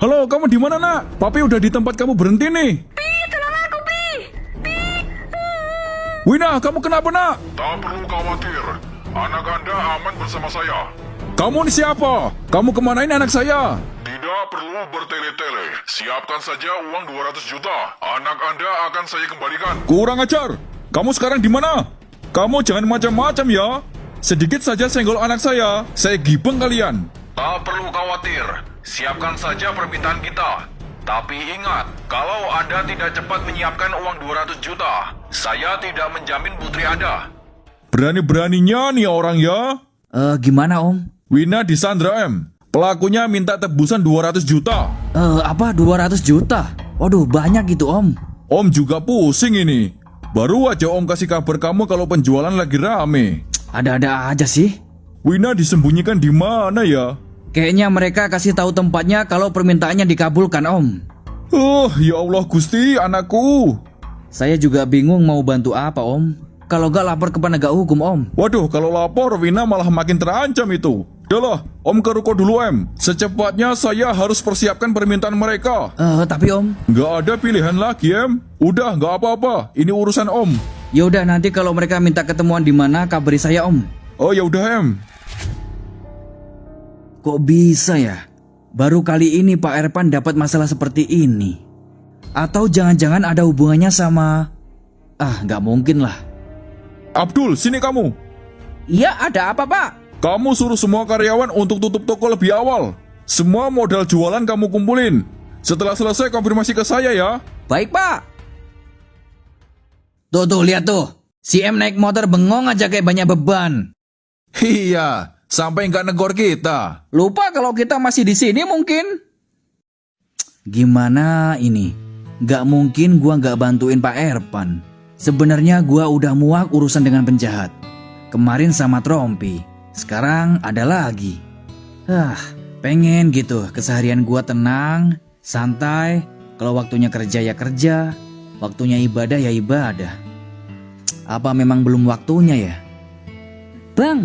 Halo, kamu di mana, Nak? Papi udah di tempat kamu berhenti nih. Pi, tolong aku, Pi. Wina, kamu kenapa, Nak? Tak perlu khawatir, anak Anda aman bersama saya. Kamu ini siapa? Kamu kemanain anak saya? Tidak perlu bertele-tele. Siapkan saja uang 200 juta. Anak Anda akan saya kembalikan. Kurang ajar. Kamu sekarang di mana? Kamu jangan macam-macam ya. Sedikit saja senggol anak saya gibeng kalian. Tak perlu khawatir. Siapkan saja permintaan kita. Tapi ingat, kalau Anda tidak cepat menyiapkan uang 200 juta, saya tidak menjamin putri Anda. Berani-beraninya nih orang ya. Gimana Om? Wina disandra M. Pelakunya minta tebusan 200 juta. Apa 200 juta? Waduh banyak gitu Om. Om juga pusing ini. Baru aja Om kasih kabar kamu kalau penjualan lagi rame. Ada-ada aja sih. Wina disembunyikan di mana ya? Kayaknya mereka kasih tahu tempatnya kalau permintaannya dikabulkan Om. Ya Allah Gusti, anakku. Saya juga bingung mau bantu apa Om. Kalau gak lapor ke penegak hukum Om. Waduh, kalau lapor Wina malah makin terancam itu. Udahlah, Om ke ruko dulu M. Secepatnya saya harus persiapkan permintaan mereka. Tapi Om. Nggak ada pilihan lagi M. Udah, nggak apa-apa. Ini urusan Om. Yaudah nanti kalau mereka minta ketemuan di mana kabari saya Om. Oh ya udah M. Kok bisa ya? Baru kali ini Pak Erpan dapat masalah seperti ini. Atau jangan-jangan ada hubungannya sama... nggak mungkin lah. Abdul, sini kamu. Iya, ada apa Pak? Kamu suruh semua karyawan untuk tutup toko lebih awal. Semua modal jualan kamu kumpulin. Setelah selesai konfirmasi ke saya ya. Baik Pak. Tuh lihat tuh. Si M naik motor bengong aja kayak banyak beban. Iya, sampai nggak negor kita. Lupa kalau kita masih di sini mungkin. Gimana ini? Gak mungkin gua gak bantuin Pak Erpan. Sebenarnya gua udah muak urusan dengan penjahat. Kemarin sama Trompi, sekarang ada lagi. Pengen gitu keseharian gua tenang, santai. Kalau waktunya kerja ya kerja, waktunya ibadah ya ibadah. Apa memang belum waktunya ya? Bang,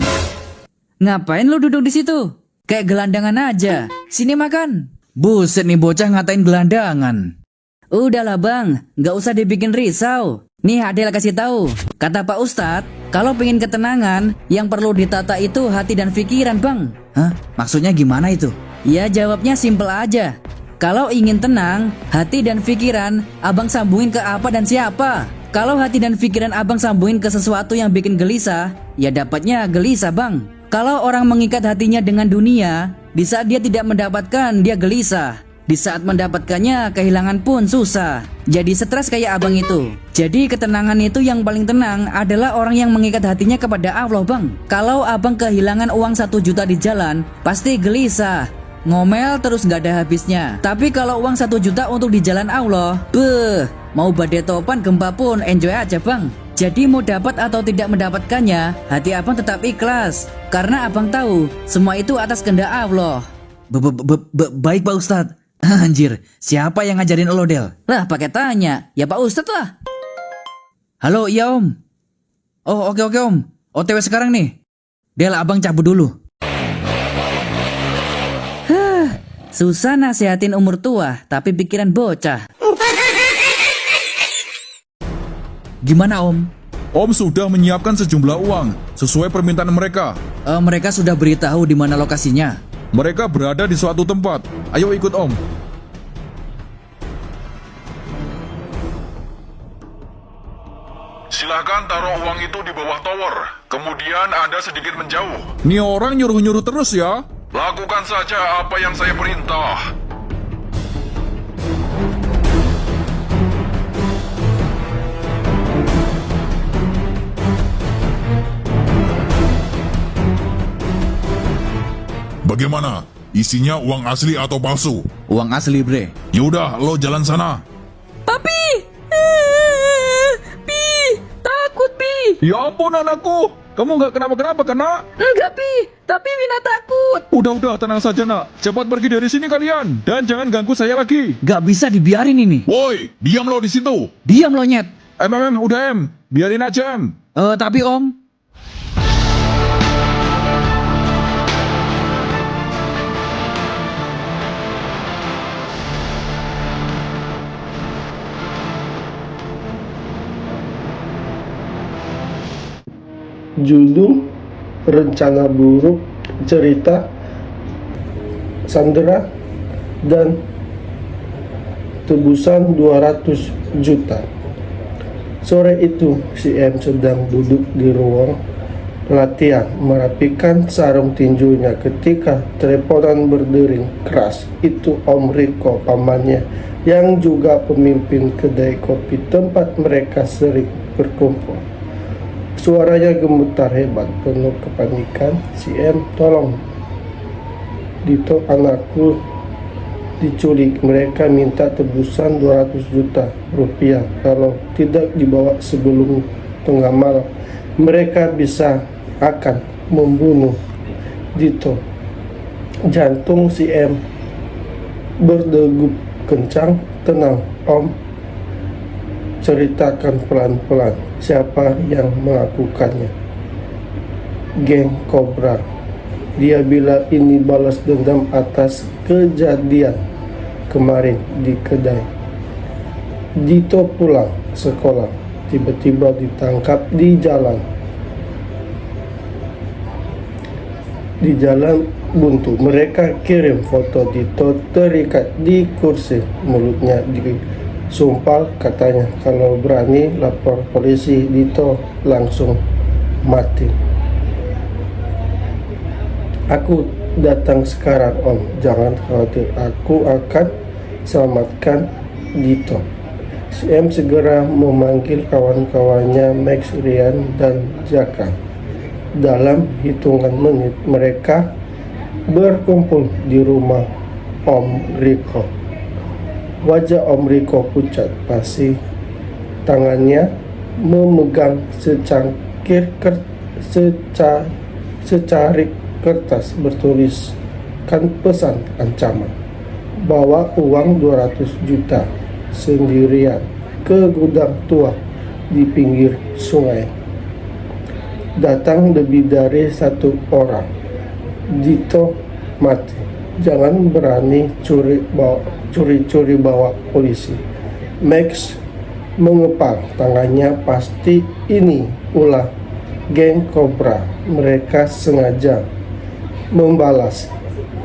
ngapain lu duduk di situ? Kayak gelandangan aja. Sini makan. Buset nih bocah ngatain gelandangan. Udahlah bang, gak usah dibikin risau. Nih Adel kasih tahu. Kata Pak Ustadz, kalau pengen ketenangan, yang perlu ditata itu hati dan pikiran bang. Hah? Maksudnya gimana itu? Ya jawabnya simpel aja. Kalau ingin tenang, hati dan pikiran, abang sambungin ke apa dan siapa? Kalau hati dan pikiran abang sambungin ke sesuatu yang bikin gelisah, ya dapatnya gelisah bang. Kalau orang mengikat hatinya dengan dunia, di saat dia tidak mendapatkan, dia gelisah. Di saat mendapatkannya, kehilangan pun susah. Jadi stres kayak abang itu. Jadi ketenangan itu yang paling tenang adalah orang yang mengikat hatinya kepada Allah bang. Kalau abang kehilangan uang 1 juta di jalan, pasti gelisah. Ngomel terus gak ada habisnya. Tapi kalau uang 1 juta untuk di jalan Allah, mau badai topan gempa pun enjoy aja bang. Jadi mau dapat atau tidak mendapatkannya, hati abang tetap ikhlas. Karena abang tahu, semua itu atas kehendak Allah. Baik Pak Ustadz. Anjir, siapa yang ngajarin lo Del? Lah pakai tanya, ya Pak Ustadz lah. Halo, iya Om. Oh oke Om, OTW sekarang nih. Del, abang cabut dulu. Susah nasihatin umur tua, tapi pikiran bocah. Gimana Om? Om sudah menyiapkan sejumlah uang sesuai permintaan mereka. Mereka sudah beritahu di mana lokasinya. Mereka berada di suatu tempat. Ayo ikut Om. Silahkan taruh uang itu di bawah tower. Kemudian Anda sedikit menjauh. Nih orang nyuruh-nyuruh terus ya. Lakukan saja apa yang saya perintah. Bagaimana? Isinya uang asli atau palsu? Uang asli bre. Yaudah, lo jalan sana. Papi! Pi! Takut, Pi! Ya ampun anakku. Kamu nggak kenapa-kenapa kan nak? Enggak, Pi! Tapi Wina takut! Udah tenang saja nak. Cepat pergi dari sini kalian. Dan jangan ganggu saya lagi. Gak bisa dibiarin ini. Woi, diam lo di situ. Diam lo nyet. Udah biarin aja Tapi Om, Judul Rencana Buruk, Cerita Sandera, dan Tebusan 200 juta. Sore itu, si M sedang duduk di ruang latihan merapikan sarung tinjunya ketika teleponan berdering keras. Itu Om Riko, pamannya, yang juga pemimpin kedai kopi tempat mereka sering berkumpul. Suaranya gemetar hebat, penuh kepanikan. Si M, tolong, Dito, anakku diculik. Mereka minta tebusan 200 juta rupiah. Kalau tidak dibawa sebelum tengah malam, mereka bisa akan membunuh Dito. Jantung si M berdegup kencang. Tenang, Om, ceritakan pelan-pelan siapa yang melakukannya. Geng Cobra. Dia bilang ini balas dendam atas kejadian kemarin di kedai. Dito pulang sekolah, tiba-tiba ditangkap di jalan. Di jalan buntu, mereka kirim foto Dito terikat di kursi, mulutnya disumpal, katanya kalau berani lapor polisi Dito langsung mati. Aku datang sekarang, Om, jangan khawatir, aku akan selamatkan Dito. Si M segera memanggil kawan-kawannya Max, Rian, dan Jaka. Dalam hitungan menit mereka berkumpul di rumah Om Riko. Wajah Om Riko pucat pasi, tangannya memegang secarik kertas bertuliskan pesan ancaman. Bawa uang 200 juta sendirian ke gudang tua di pinggir sungai. Datang lebih dari satu orang. Dito mati. Jangan berani curi-curi bawa polisi. Max mengepal tangannya, pasti ini ulah geng Cobra. Mereka sengaja membalas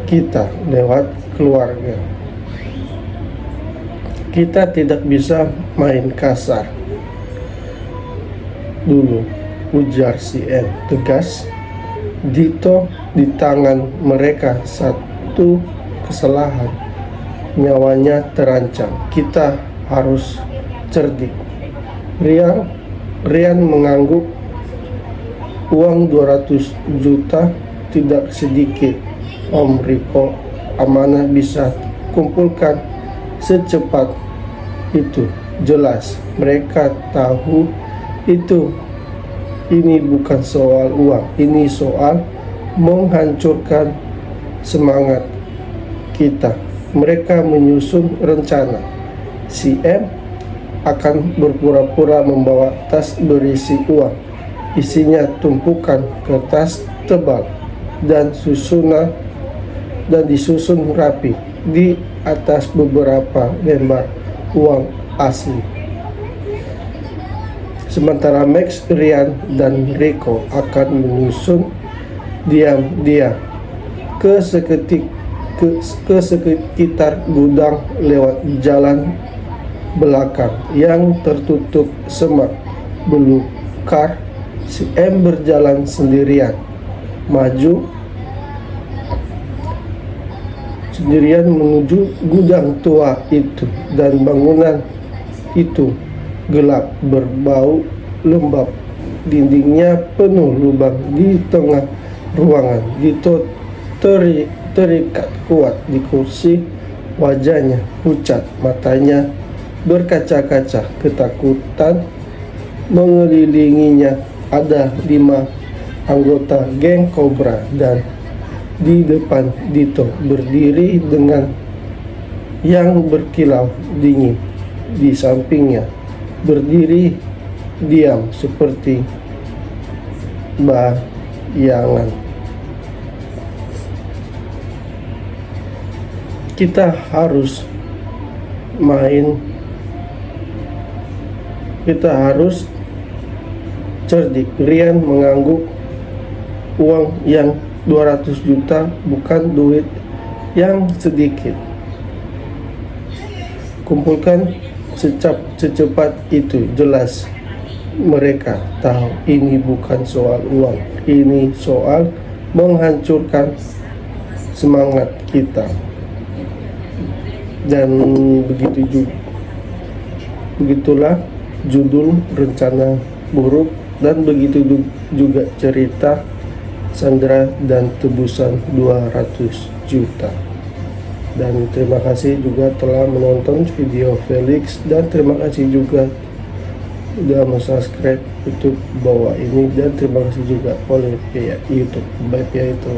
kita lewat keluarga. Kita tidak bisa main kasar dulu, ujar si M tegas. Dito di tangan mereka, satu kesalahan nyawanya terancam. Kita harus cerdik. Rian mengangguk. Uang 200 juta tidak sedikit, Om Riko. Amanah bisa kumpulkan secepat itu. Jelas mereka tahu itu. Ini bukan soal uang, ini soal menghancurkan semangat kita. Mereka menyusun rencana. Si M akan berpura-pura membawa tas berisi uang. Isinya tumpukan kertas tebal dan disusun rapi di atas beberapa lembar uang asli. Sementara Max, Rian, dan Rico akan menyusun diam-diam ke sekitar gudang lewat jalan belakang yang tertutup semak belukar. Si M berjalan sendirian menuju gudang tua itu, dan bangunan itu gelap, berbau lembab, dindingnya penuh lubang. Di tengah ruangan Dito terikat kuat di kursi, wajahnya pucat, matanya berkaca-kaca, ketakutan mengelilinginya. Ada 5 anggota geng Cobra, dan di depan Dito berdiri dengan yang berkilau dingin. Di sampingnya berdiri diam seperti bayangan. Kita harus cerdik. Rian mengangguk uang yang 200 juta bukan duit yang sedikit. Kumpulkan secepat itu. Jelas mereka tahu ini bukan soal uang, ini soal menghancurkan semangat kita. Dan begitulah judul rencana buruk, dan begitu juga cerita Sandra dan tebusan 200 juta. Dan terima kasih juga telah menonton video Felix, dan terima kasih juga sudah subscribe YouTube bawah ini, dan terima kasih juga oleh pihak YouTube. Baik, itu